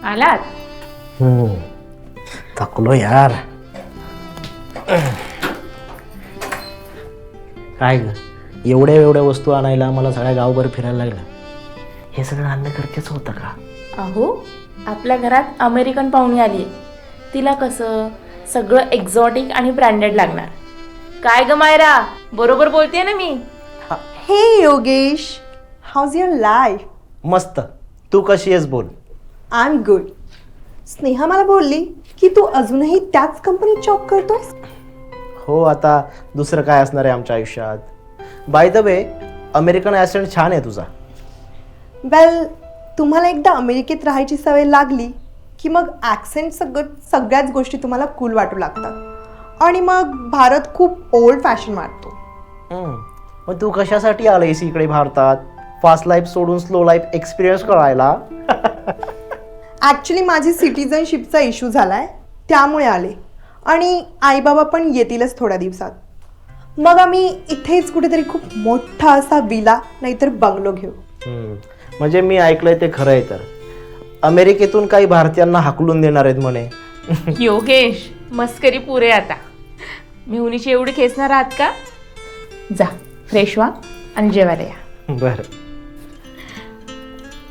आलात? थकलो यार. काय ग, एवढ्या एवढ्या वस्तू आणायला मला सगळ्या गावभर फिरायला लागलं. हे सगळं आणणं गरजेचं होतं का? अहो, आपल्या घरात अमेरिकन पाहुणी आली आहे. तिला कसं सगळं एक्झॉटिक आणि ब्रँडेड लागणार. काय ग मायरा, बरोबर बोलतेय ना मी? Hey Yogesh, how's your life? मस्त. तू कशी आहेस बोल. I'm good. स्नेहा मला बोलली की तू अजूनही त्याच कंपनीत जॉब करतोयस. हो, आता दुसरं काय असणार आहे आमच्या आयुष्यात. By the way, American ascent छान आहे तुझा. वेल, तुम्हाला एकदा अमेरिकेत राहायची सवय लागली की मग ॲक्सेंट सगळ्याच गोष्टी तुम्हाला कूल वाटू लागतात आणि मग भारत खूप ओल्ड फॅशन वाटतो. मग तू कशासाठी आलायस इकडे भारतात? फास्ट लाईफ सोडून स्लो लाईफ एक्सपिरियन्स करायला? ॲक्च्युली माझी सिटिझनशिपचा इश्यू झाला आहे, त्यामुळे आले. आणि आईबाबा पण येतीलच थोड्या दिवसात. मग आम्ही इथेच कुठेतरी खूप मोठा असा विला नाहीतर बंगलो घेऊ. म्हणजे मी ऐकलंय ते खरं आहे. तर अमेरिकेतून काही भारतीयांना हाकलून देणार आहेत म्हणे. योगेश, मस्करी पुरे आता. मेहुणीची एवढी खेचणार आहात का? जा, फ्रेश व्हा आणि जेवायला या. बरं.